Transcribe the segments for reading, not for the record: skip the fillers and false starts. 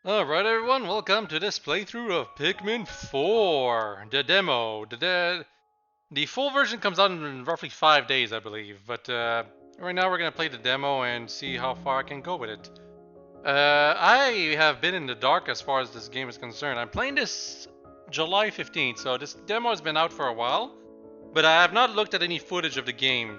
Alright everyone, welcome to this playthrough of Pikmin 4, the demo. The full version comes out in roughly 5 days, I believe, but right now we're going to play the demo and see how far I can go with it. I have been in the dark as far as this game is concerned. I'm playing this July 15th, so this demo has been out for a while, but I have not looked at any footage of the game,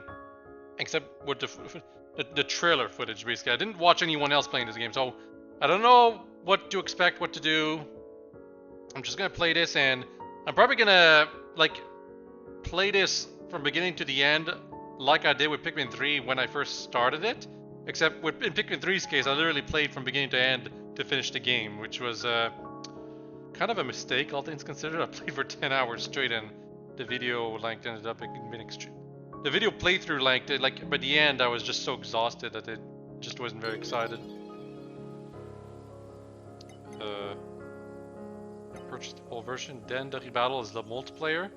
except with the trailer footage, basically. I didn't watch anyone else playing this game, so I don't know what to expect, what to do. I'm just gonna play this, and I'm probably gonna play this from beginning to the end, like I did with Pikmin 3 when I first started it. Except in Pikmin 3's case, I literally played from beginning to end to finish the game, which was kind of a mistake, all things considered. I played for 10 hours straight, and the video length ended up being extreme. The video playthrough length, by the end, I was just so exhausted that it just wasn't very excited. Purchase the full version. Then the rebattle is the multiplayer.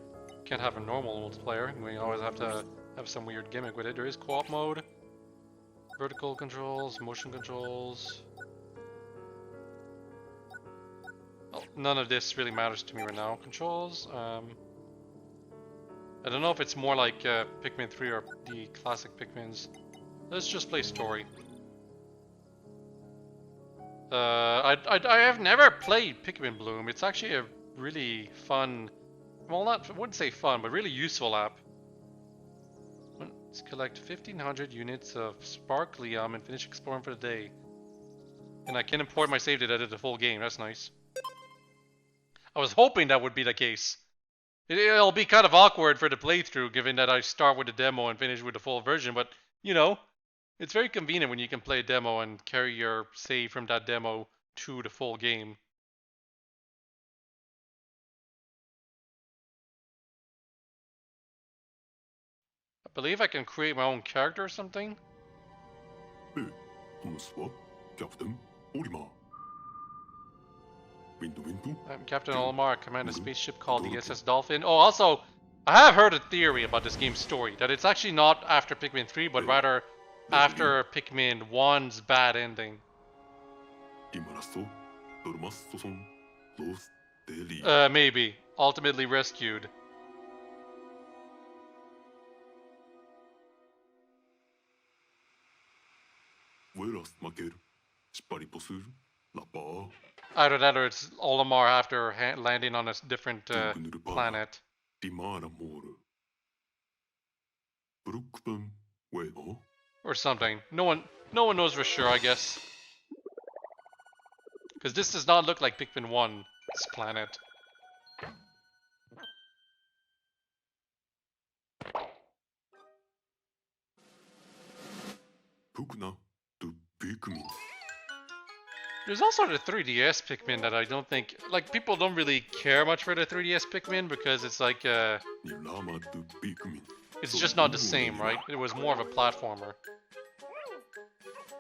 Can't have a normal multiplayer. We always have to have some weird gimmick with it. There is co-op mode, vertical controls, motion controls. Well, none of this really matters to me right now. Controls. I don't know if it's more like Pikmin 3 or the classic Pikmins. Let's just play story. I have never played Pikmin Bloom. It's actually a really fun, well, I wouldn't say fun, but really useful app. Let's collect 1500 units of Sparklium and finish exploring for the day. And I can import my save data to the full game. That's nice. I was hoping that would be the case. It'll be kind of awkward for the playthrough, given that I start with the demo and finish with the full version, but, you know, it's very convenient when you can play a demo and carry your save from that demo to the full game. I believe I can create my own character or something. I'm Captain Olimar. I command a spaceship called the SS Dolphin. Oh, also, I have heard a theory about this game's story, that it's actually not after Pikmin 3, but rather after Pikmin 1's bad ending. Maybe. Ultimately rescued. Either that or it's Olimar after landing on a different planet. Or something. No one knows for sure, I guess. Because this does not look like Pikmin 1's planet. There's also the 3DS Pikmin that I don't think, like, people don't really care much for the 3DS Pikmin because it's like, it's just not the same, right? It was more of a platformer.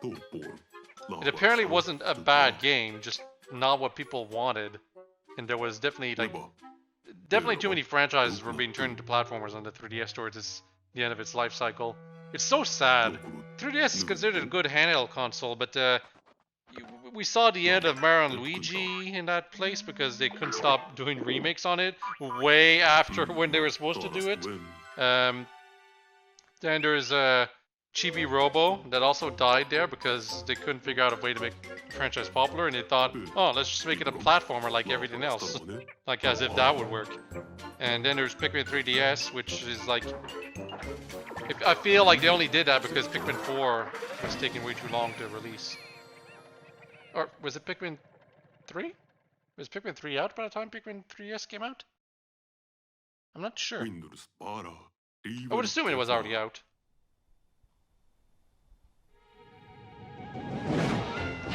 It apparently wasn't a bad game, just not what people wanted. And there was definitely, definitely too many franchises were being turned into platformers on the 3DS towards the end of its life cycle. It's so sad. 3DS is considered a good handheld console, but we saw the end of Mario and Luigi in that place because they couldn't stop doing remakes on it way after when they were supposed to do it. Then there's Chibi Robo that also died there because they couldn't figure out a way to make the franchise popular, and they thought, oh, let's just make it a platformer like everything else, like as if that would work. And then there's Pikmin 3DS, which is like, I feel like they only did that because Pikmin 4 was taking way too long to release. Or was it Pikmin 3? Was Pikmin 3 out by the time Pikmin 3DS came out? I'm not sure. I would assume it was already out.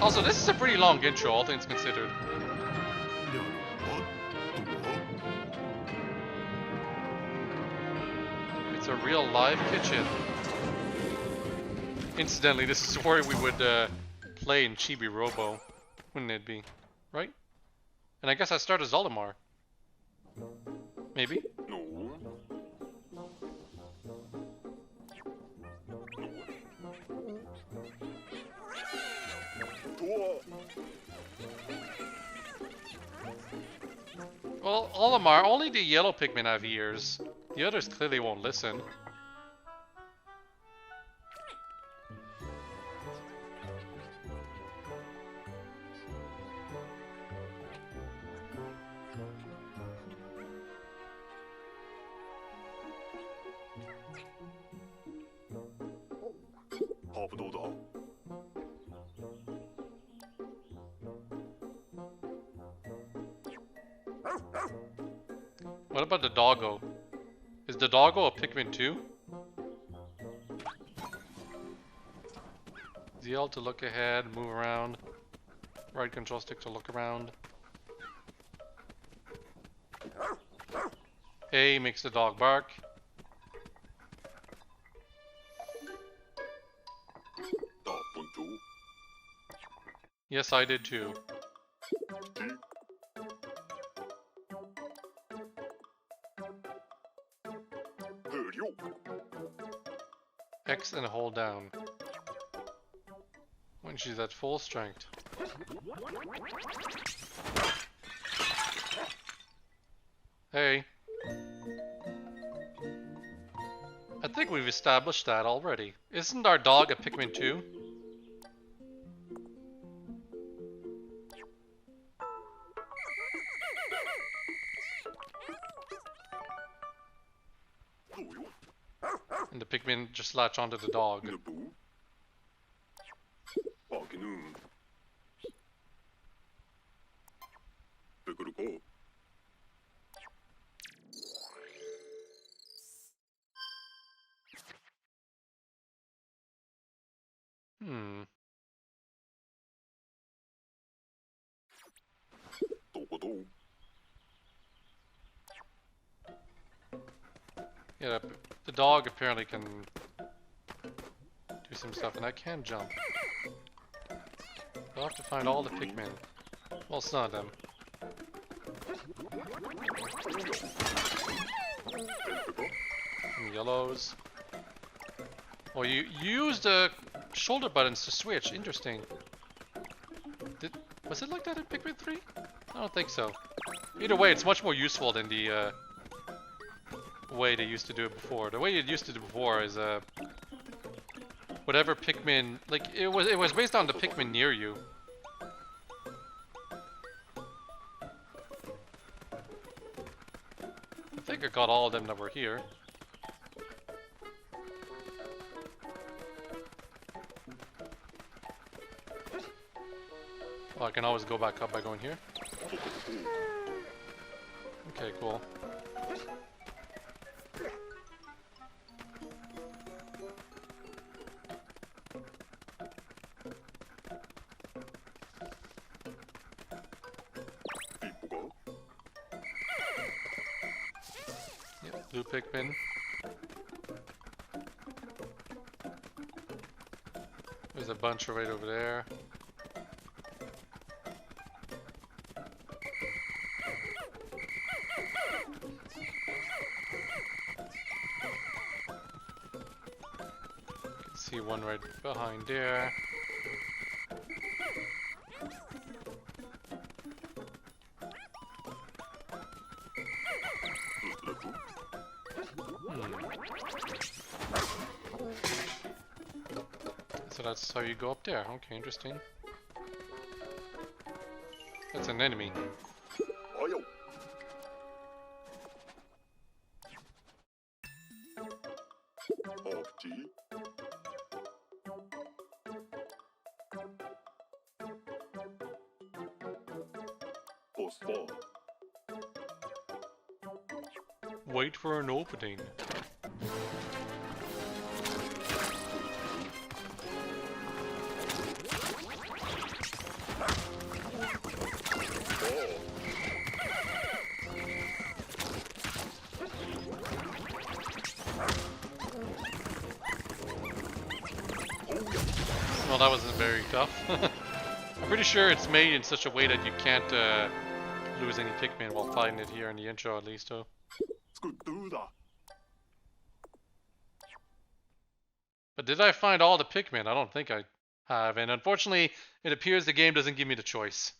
Also, this is a pretty long intro, all things considered. It's a real live kitchen. Incidentally, this is where we would play in Chibi Robo, wouldn't it be? Right? And I guess I start as Olimar. Maybe? Well, all of them are. Only the yellow Pikmin have ears. The others clearly won't listen. What about the doggo? Is the doggo a Pikmin too? ZL to look ahead, move around. Right control stick to look around. A makes the dog bark. Yes, I did too. X and hold down when she's at full strength. Hey. I think we've established that already. Isn't our dog a Pikmin too? And the Pikmin just latch onto the dog. Hmm. Yeah, the dog apparently can do some stuff, and I can jump. I'll have to find all the Pikmin. Well, some of them. Some yellows. Oh, you used the shoulder buttons to switch. Interesting. Was it like that in Pikmin 3? I don't think so. Either way, it's much more useful than the way they used to do it before. The way it used to do before is whatever Pikmin, like it was based on the Pikmin near you. I think I got all of them that were here. Well, I can always go back up by going here. Okay, cool. Yep, blue Pikmin. There's a bunch right over there. See one right behind there. So that's how you go up there. Okay, interesting. That's an enemy. Wait for an opening. Well, that wasn't very tough. I'm pretty sure it's made in such a way that you can't lose any Pikmin while fighting it here in the intro, at least. So. But did I find all the Pikmin? I don't think I have, and unfortunately, it appears the game doesn't give me the choice.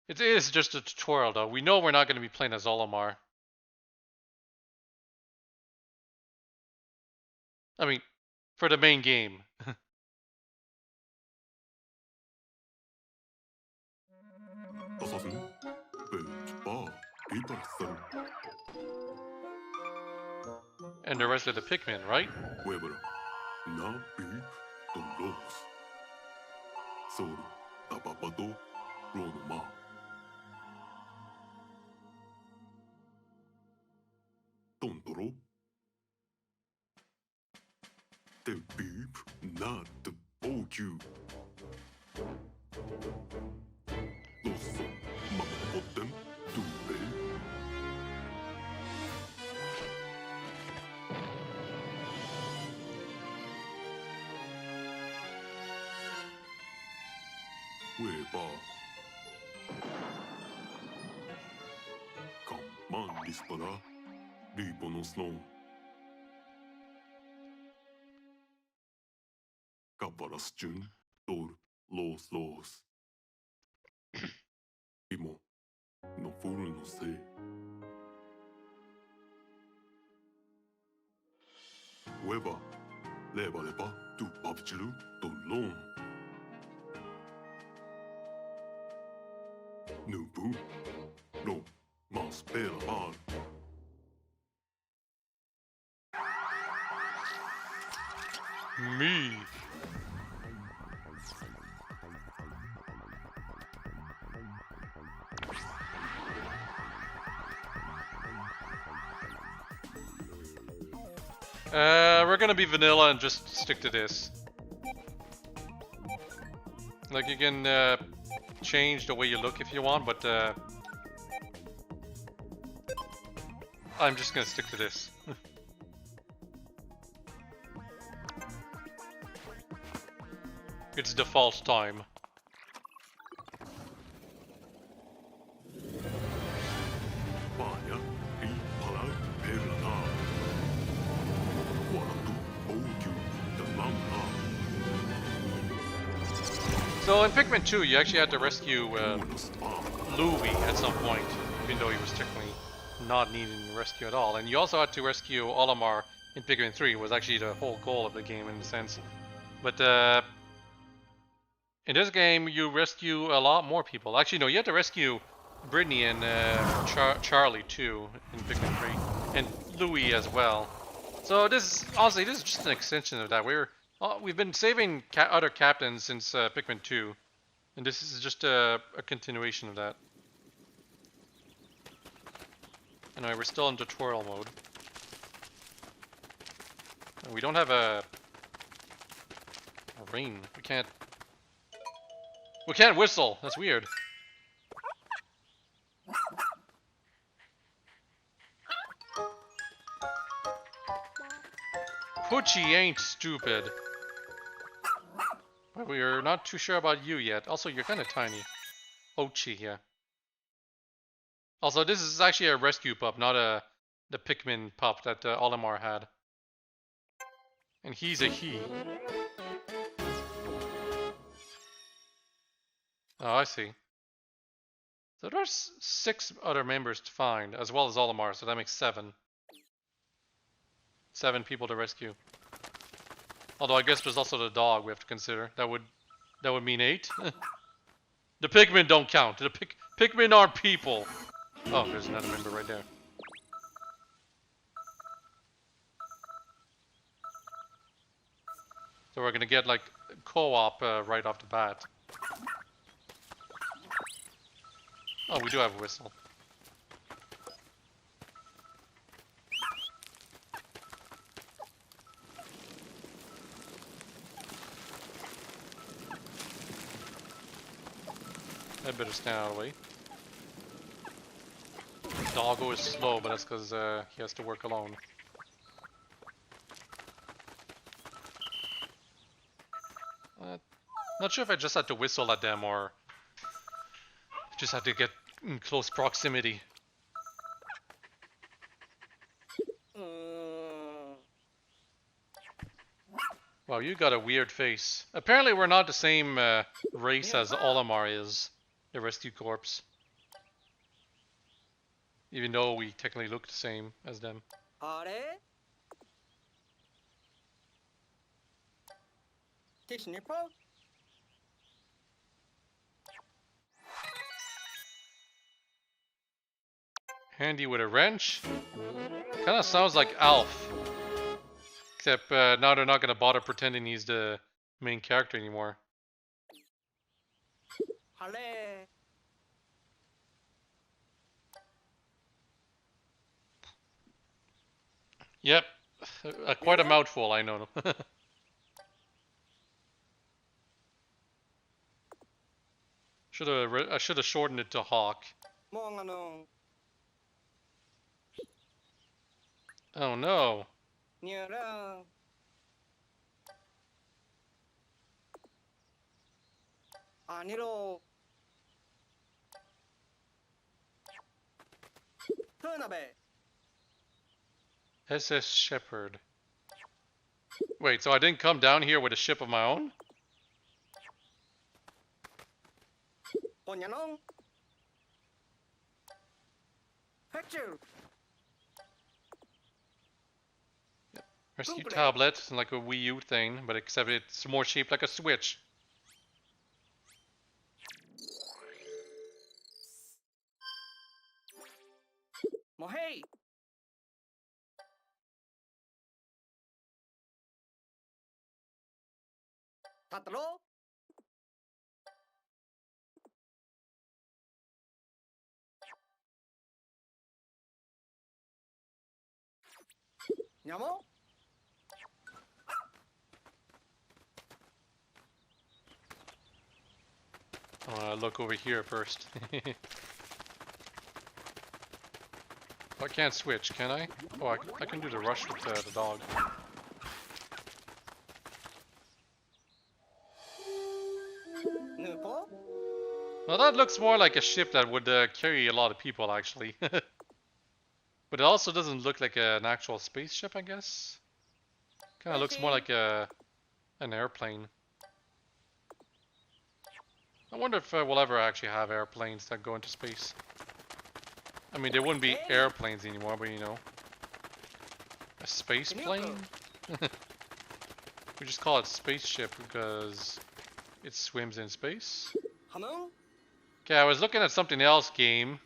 It is just a tutorial, though. We know we're not going to be playing as Olimar. I mean, for the main game. And the rest of the Pikmin, right? Me. We're gonna be vanilla and just stick to this. Like, you can change the way you look if you want, but I'm just gonna stick to this. It's default time. So in Pikmin 2, you actually had to rescue Louie at some point, even though he was technically not needing rescue at all. And you also had to rescue Olimar in Pikmin 3. It was actually the whole goal of the game in a sense. But in this game, you rescue a lot more people. Actually, no, you had to rescue Brittany and Charlie too in Pikmin 3, and Louie as well. So this is honestly, this is just an extension of that. We've been saving other captains since Pikmin 2, and this is just a continuation of that. Anyway, we're still in tutorial mode. And we don't have a rain. We can't whistle. That's weird. Ochi ain't stupid. But we're not too sure about you yet. Also, you're kind of tiny. Ochi, yeah. Also, this is actually a rescue pup, not the Pikmin pup that Olimar had. And he's a he. Oh, I see. So there's 6 other members to find, as well as Olimar, so that makes 7. 7 people to rescue. Although I guess there's also the dog we have to consider. That would mean 8. The Pikmin don't count. The Pikmin are people. Oh, there's another member right there. So we're gonna get like co-op right off the bat. Oh, we do have a whistle. I better stand out of the way. Doggo is slow, but that's because he has to work alone. Not sure if I just had to whistle at them or just had to get in close proximity. Wow, you got a weird face. Apparently we're not the same race as Olimar is, the Rescue Corps. even though we technically look the same as them. あれ Tish nipple? Handy with a wrench. Kind of sounds like Alf. Except now they're not going to bother pretending he's the main character anymore. あれ Yep. Quite a mouthful, I know. I should have shortened it to Hawk. もう Oh no. にゃら あにろ トゥナベ SS Shepherd. Wait, so I didn't come down here with a ship of my own? ほにゃのんフェクチュー Rescue tablet, like a Wii U thing, but except it's more shaped like a Switch. もうへいたったろにゃも I want to look over here first. I can't switch, can I? Oh, I can do the rush with the dog. Well, that looks more like a ship that would carry a lot of people, actually. But it also doesn't look like an actual spaceship, I guess. Kind of looks more like an airplane. I wonder if we'll ever actually have airplanes that go into space. I mean, they wouldn't be airplanes anymore, but you know. A space plane? We just call it spaceship because it swims in space. Okay, I was looking at something else game.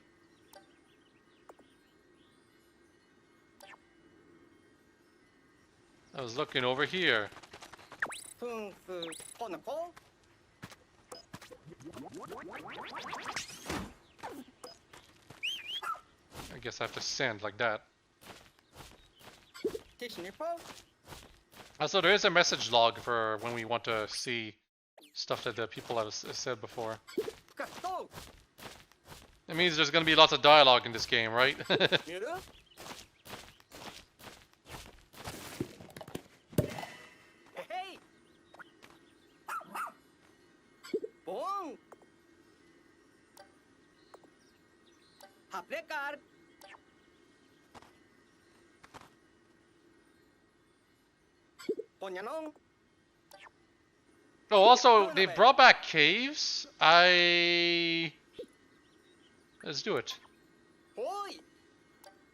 I was looking over here. I guess I have to send like that. Also, there is a message log for when we want to see stuff that the people have said before. It means there's going to be lots of dialogue in this game, right? Oh, also, they brought back caves. Let's do it.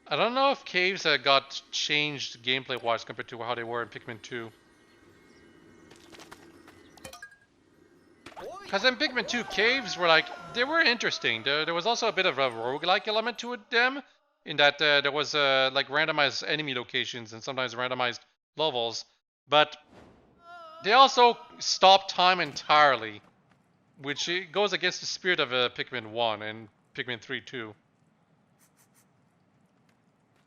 I don't know if caves got changed gameplay-wise compared to how they were in Pikmin 2. Because in Pikmin 2, caves were they were interesting. There was also a bit of a roguelike element to them, in that there was like randomized enemy locations and sometimes randomized levels. But they also stopped time entirely, which goes against the spirit of Pikmin 1 and Pikmin 3 too.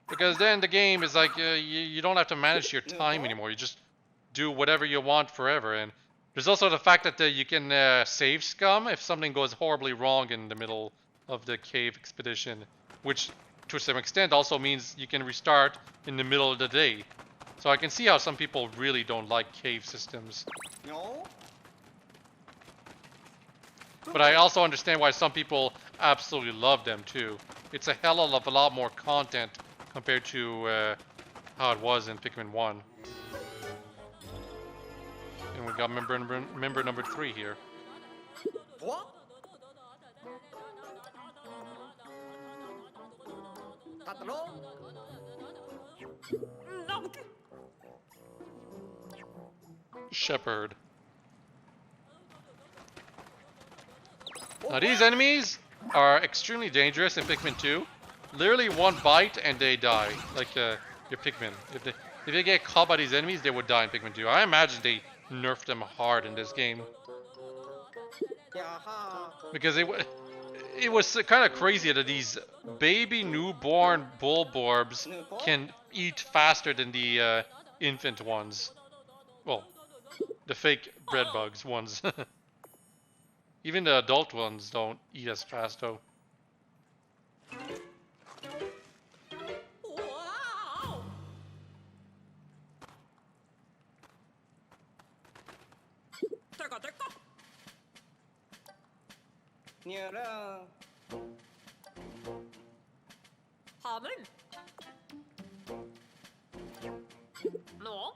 Because then the game is like, you don't have to manage your time anymore. You just do whatever you want forever. And there's also the fact that you can save scum if something goes horribly wrong in the middle of the cave expedition. Which, to some extent, also means you can restart in the middle of the day. So I can see how some people really don't like cave systems. But I also understand why some people absolutely love them too. It's a hell of a lot more content compared to how it was in Pikmin 1. And we got member number 3 here. Tatalo. Shepherd. Now these enemies are extremely dangerous in Pikmin 2. Literally one bite and they die, like your Pikmin. If they get caught by these enemies, they would die in Pikmin 2. I imagine they nerfed them hard in this game. Yaha. Because it was kind of crazy that these baby newborn Bulborbs can eat faster than the infant ones. Well, the fake bread bugs ones. Even the adult ones don't eat as fast though. Nyara. 하늘 너?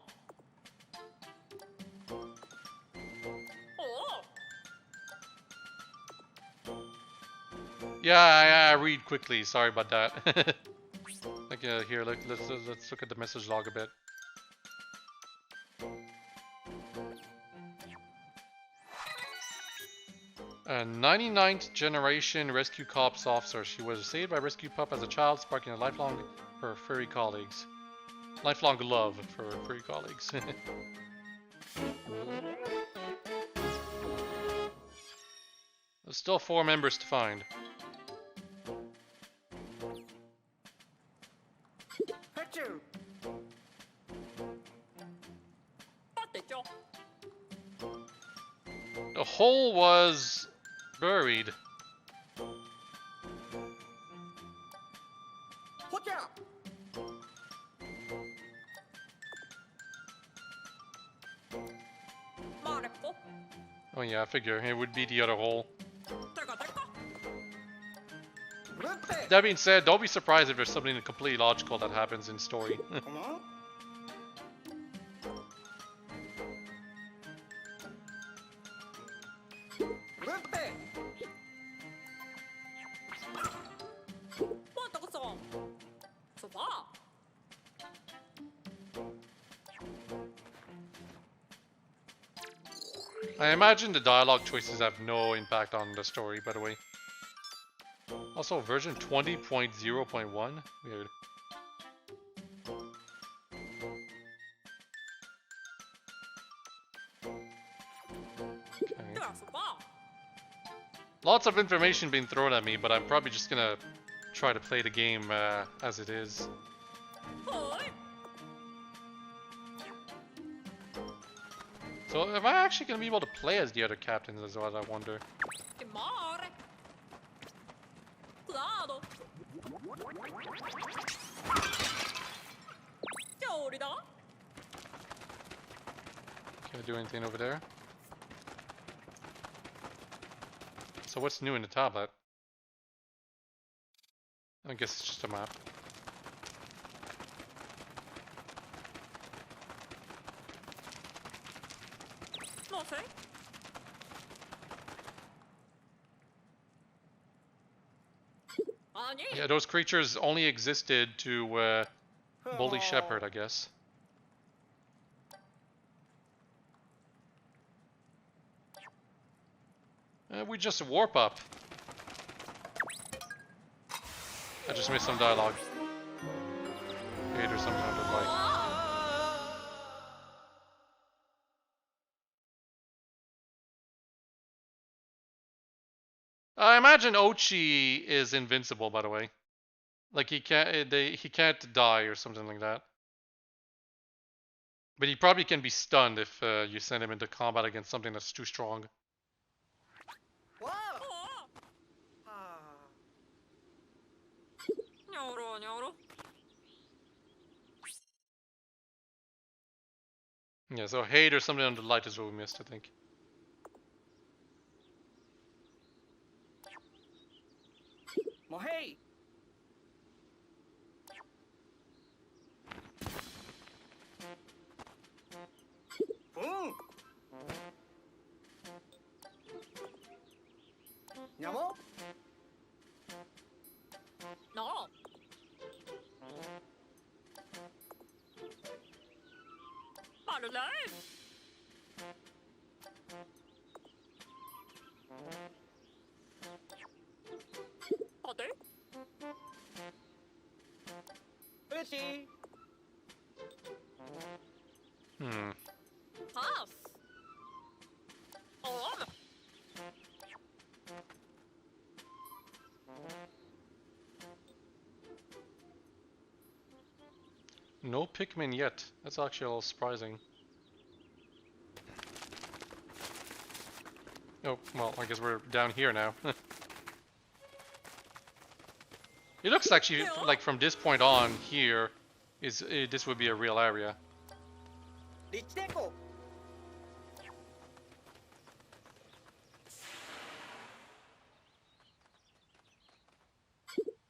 Yeah, I read quickly. Sorry about that. Like here, let's look at the message log a bit. A 99th generation rescue corps officer. She was saved by rescue pup as a child, sparking a lifelong for furry colleagues. Lifelong love for furry colleagues. There's still 4 members to find. Picture. The hole was buried. Hoja. 말했고 Oh yeah, I figure it would be the other hole. 내가 Rutte. That being said, don't be surprised if there's something completely logical that happens in story. Come on. Rutte. 뭐한다고 써? 써봐. I imagine the dialogue choices have no impact on the story, by the way. Also, version 20.0.1? Weird. Okay. 내가 써봐. Lots of information being thrown at me, but I'm probably just gonna try to play the game as it is. 어이. So, am I actually gonna be able to play as the other captains as well, I wonder? 이렇게 말해. 나도. 겨울이다. Can I do anything over there? So what's new in the tablet? I guess it's just a map. 너세? 아니. Yeah, those creatures only existed to bully Shepherd, I guess. We just warp up. I just missed some dialogue. Maybe there's something I would like. I imagine Ochi is invincible, by the way. Like he can't die or something like that. But he probably can be stunned if you send him into combat against something that's too strong. Wow. 어. Ah. 녀로 녀로. Yeah, so hate or something on the light is what we missed, I think. Mohei. Boom. Nyamo. 너. Slime. 어때? Oatchi. Hmm. Pass. 어. No Pikmin yet. That's actually a little surprising. Oh, well, I guess we're down here now. It looks actually like from this point on here, this would be a real area. リッチデコ。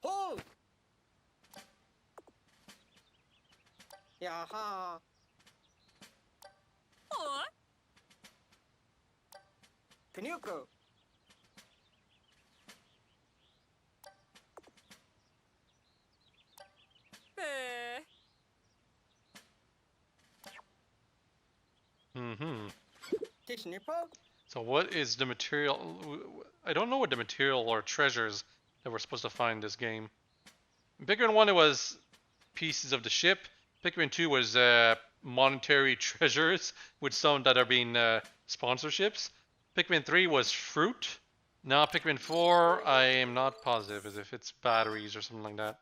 ほう。やは어? ー。クニューク。 네. Mm-hmm. ティッシュニッポ。 So what is the material? I don't know what the material or treasures that we're supposed to find in this game. In Pikmin 1 it was pieces of the ship. Pikmin 2 was monetary treasures with some that are being sponsorships. Pikmin 3 was fruit. Now Pikmin 4 I am not positive as if it's batteries or something like that.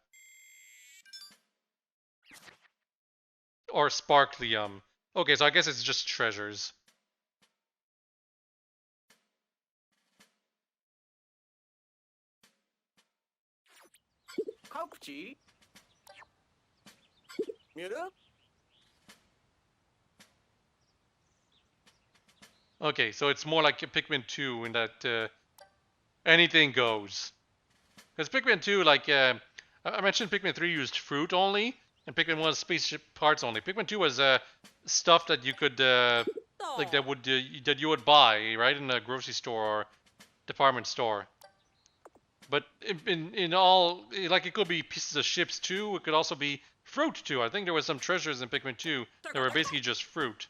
Or sparklium. Okay, so I guess it's just treasures. Oatchi. 見える？ Okay, so it's more like Pikmin 2 in that anything goes. Because Pikmin 2, like, I mentioned Pikmin 3 used fruit only, and Pikmin 1 spaceship parts only. Pikmin 2 was stuff that you could, like, that you would buy, right, in a grocery store or department store. But in all, like, it could be pieces of ships too. It could also be fruit too. I think there was some treasures in Pikmin 2 that were basically just fruit.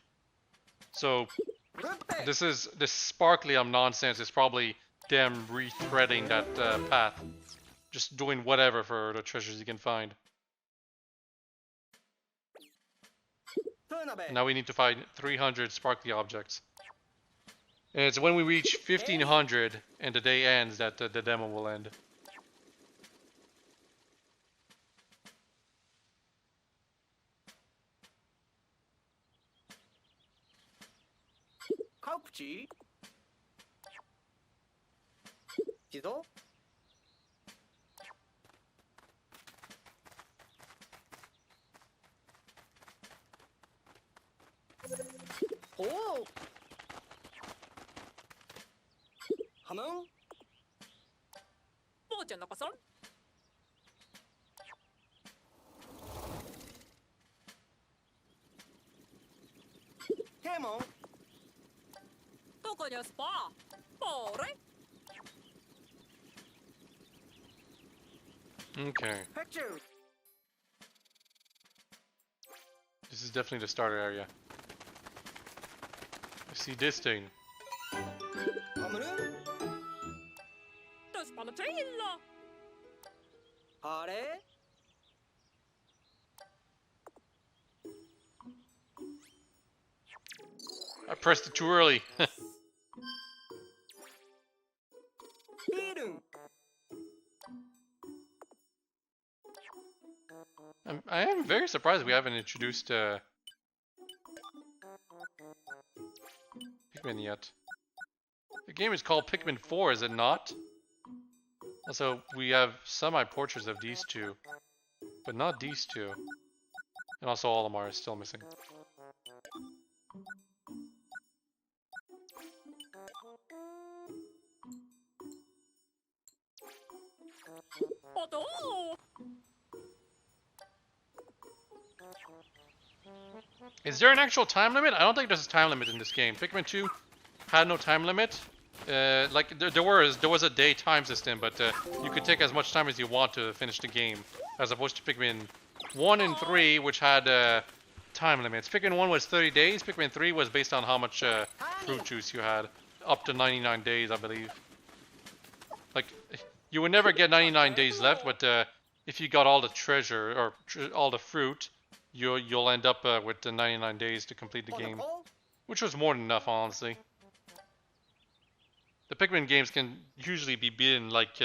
So グッペ。 this sparklium nonsense is probably them rethreading that path, just doing whatever for the treasures you can find. トゥーナベ。 Now we need to find 300 sparkly objects. And it's when we reach 1500 and the day ends that the demo will end. カプチ。地蔵。おお。ハムン。 뭐 나가선? ケーモン。 또거냐 스파. 뭐래? Okay, ペクチュー。 this is definitely the starter area. I see this thing. ハムルン。 또 스파는 트레일러. あれ？ I pressed it too early. ビールン。 I am very surprised we haven't introduced Pikmin yet. The game is called Pikmin 4, is it not? Also, we have semi-portraits of these two, but not these two. And also Olimar is still missing. 어도. Is there an actual time limit? I don't think there's a time limit in this game. Pikmin 2 had no time limit. Like there was a day time system, but you could take as much time as you want to finish the game, as opposed to Pikmin 1 and 3, which had time limits. Pikmin 1 was 30 days. Pikmin 3 was based on how much fruit juice you had. Up to 99 days, I believe. Like, you would never get 99 days left, but if you got all the treasure, or all the fruit, you'll end up with the 99 days to complete the game. Which was more than enough, honestly. The Pikmin games can usually be beaten like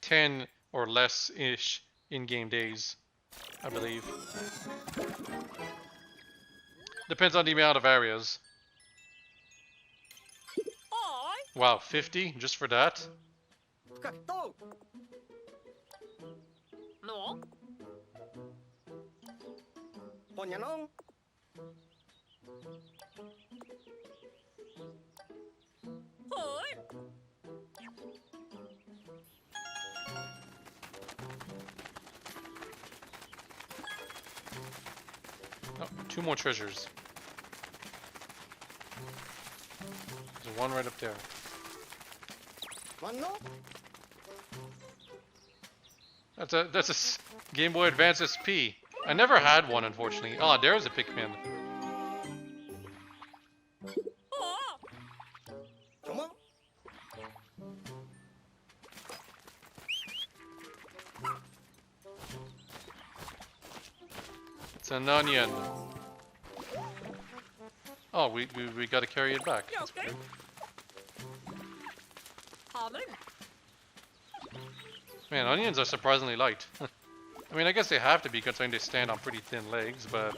10 or less-ish in-game days, I believe. Depends on the amount of areas. I. Wow, 50 just for that? 深くと No. ほにゃのん Hi. Oh, 2 more treasures. There's one right up there. ワンの That's a Game Boy Advance SP. I never had one, unfortunately. Oh, there's a Pikmin. Ah. ちょま It's an onion. Oh, we gotta carry it back. That's Okay. weird. Hammer. Man, onions are surprisingly light. I mean, I guess they have to be considering they stand on pretty thin legs, but...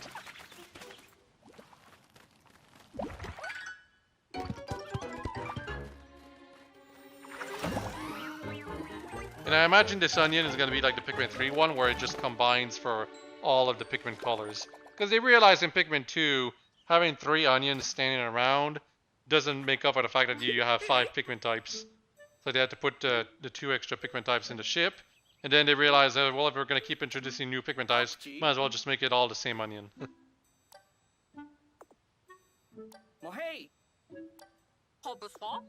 And I imagine this onion is going to be like the Pikmin 3 one, where it just combines for all of the Pikmin colors. Because they realized in Pikmin 2, having 3 onions standing around doesn't make up for the fact that you have 5 Pikmin types. So they had to put the 2 extra Pikmin types in the ship. And then they realized that, well, if we're going to keep introducing new Pikmin types, might as well just make it all the same onion. もうへい Hobby Spa.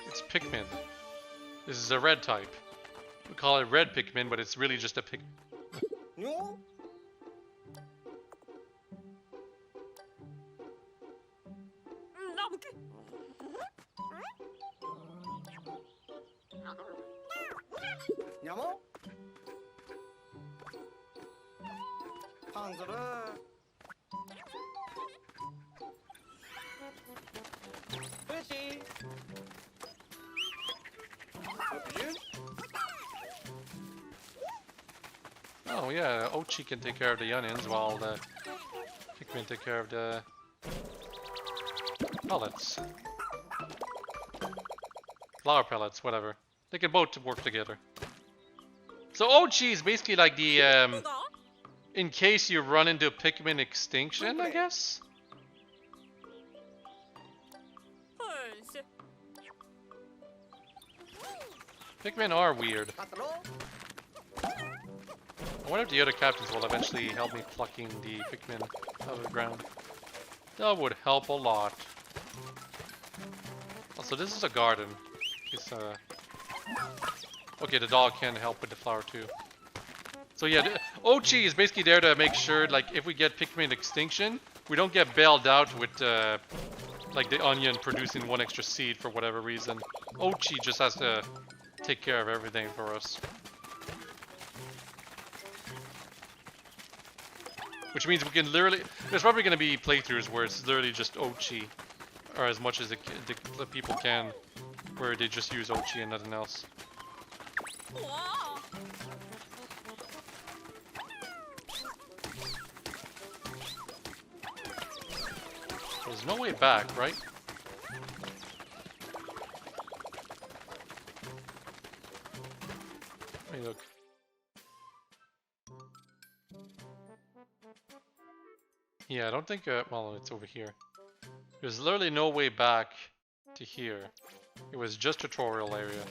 It's Pikmin. This is a red type. We call it red Pikmin, but it's really just a Pikmin. にょ Namke. にゃもパンズル 嬉しい Oh yeah, Ochi can take care of the onions while the Pikmin take care of the pellets. Flower pellets, whatever. They can both work together. So Ochi is basically like the, Buddha. in case you run into Pikmin extinction, I guess? Hus. Pikmin are weird. カットロ I wonder if the other captains will eventually help me plucking the Pikmin out of the ground. That would help a lot. Also, this is a garden. It's okay, the dog can help with the flower too. So yeah, Ochi is basically there to make sure, like, if we get Pikmin extinction, we don't get bailed out with, like, the onion producing 1 extra seed for whatever reason. Ochi just has to take care of everything for us. Which means we can literally... There's probably going to be playthroughs where it's literally just Ochi. Or as much as the people can. Where they just use Ochi and nothing else. Wow. There's no way back, right? Let me look. Yeah, I don't think, well, it's over here. There's literally no way back to here. It was just tutorial area.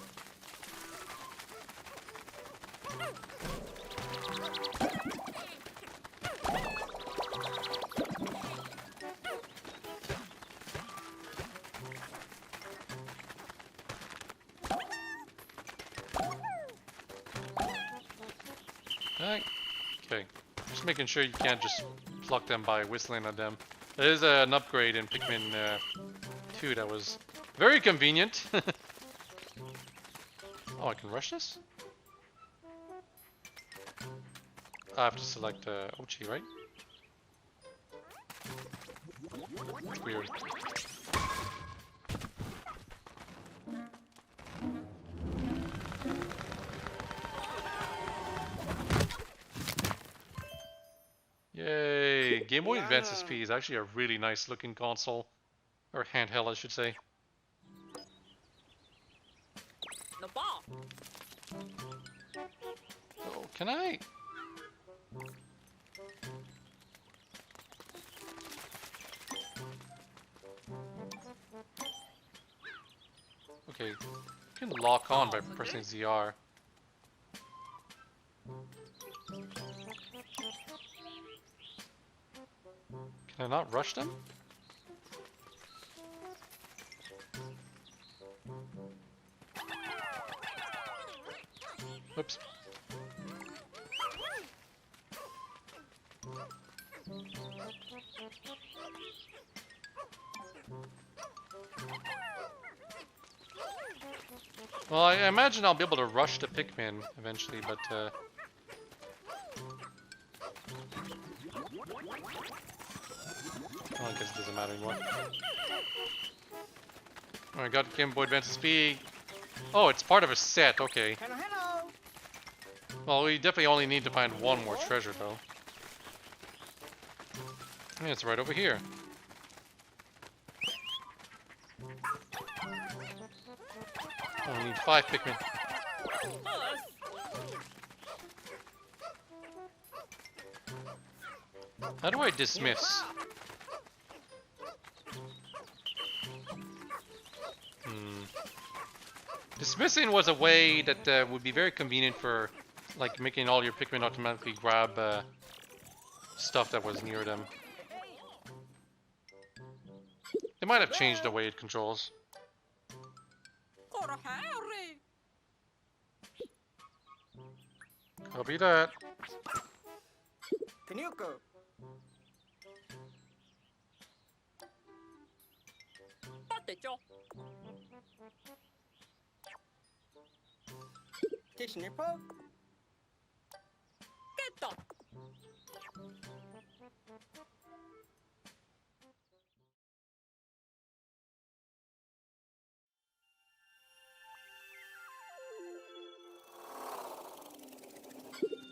Alright. Okay. Just making sure you can't just pluck them by whistling at them. There is an upgrade in Pikmin 2 that was very convenient. Oh, I can rush this? I have to select Ochi, right? Weird. Yay! Game Boy Advance SP is actually a really nice looking console. Or handheld, I should say. No ball. Oh, can I? Okay, you can lock on by pressing ZR. Can I not rush them? Oops. Well, I imagine I'll be able to rush the Pikmin eventually, but oh, I guess it doesn't matter anymore. Oh, I got Game Boy Advance SP. Oh, it's part of a set, okay. Hello, hello. Well, we definitely only need to find one more treasure, though. Yeah, it's right over here. Oh, we need 5 Pikmin. How do I dismiss? Dismissing was a way that would be very convenient for, like, making all your Pikmin automatically grab stuff that was near them. They might have changed the way it controls. Gotta hurry. Copy that. Can you go? 빠뜨죠. Snipper? 깼다.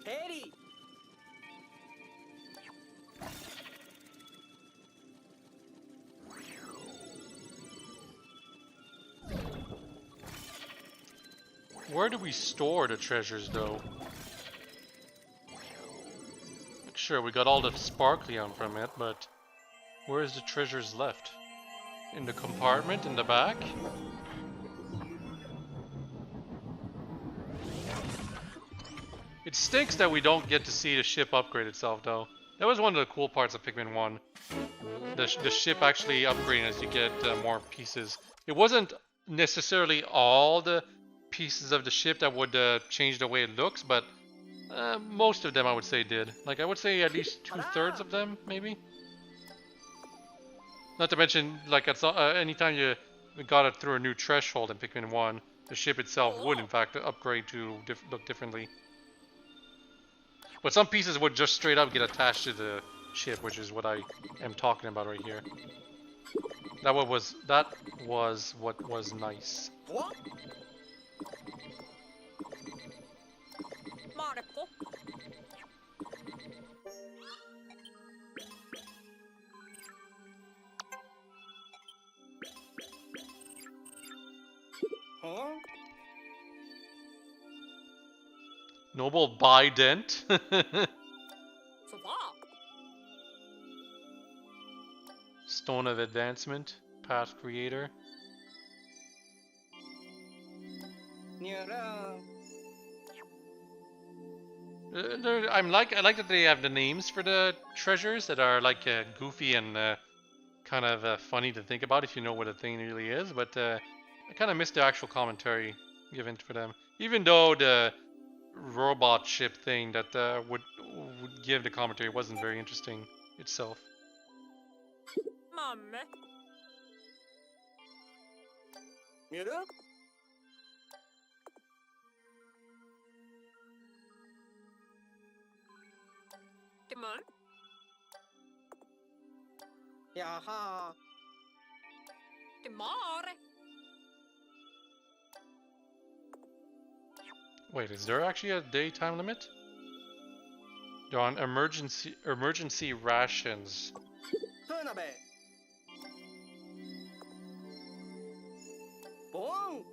Eddie! Where do we store the treasures, though? Sure, we got all the sparklium from it, but where is the treasures left? In the compartment in the back? It stinks that we don't get to see the ship upgrade itself, though. That was one of the cool parts of Pikmin 1. The ship actually upgrading as you get more pieces. It wasn't necessarily all the pieces of the ship that would change the way it looks, but most of them I would say did. Like, I would say at least 2/3 of them, maybe? Not to mention, like, anytime you got it through a new threshold in Pikmin 1, the ship itself would, in fact, upgrade to look differently. But some pieces would just straight up get attached to the ship, which is what I am talking about right here. That was what was nice. What? 말했고. Huh? Noble Bident. 좋다. Stone of Advancement. Path Creator. Near I like that they have the names for the treasures that are like goofy and kind of funny to think about if you know what a thing really is. But I kind of miss the actual commentary given for them. Even though the robot ship thing that would give the commentary. It wasn't very interesting itself. Mamme. Miru? Timon. Jaha. Timare. Wait, is there actually a daytime limit? They're on emergency rations. Funabe. Bon.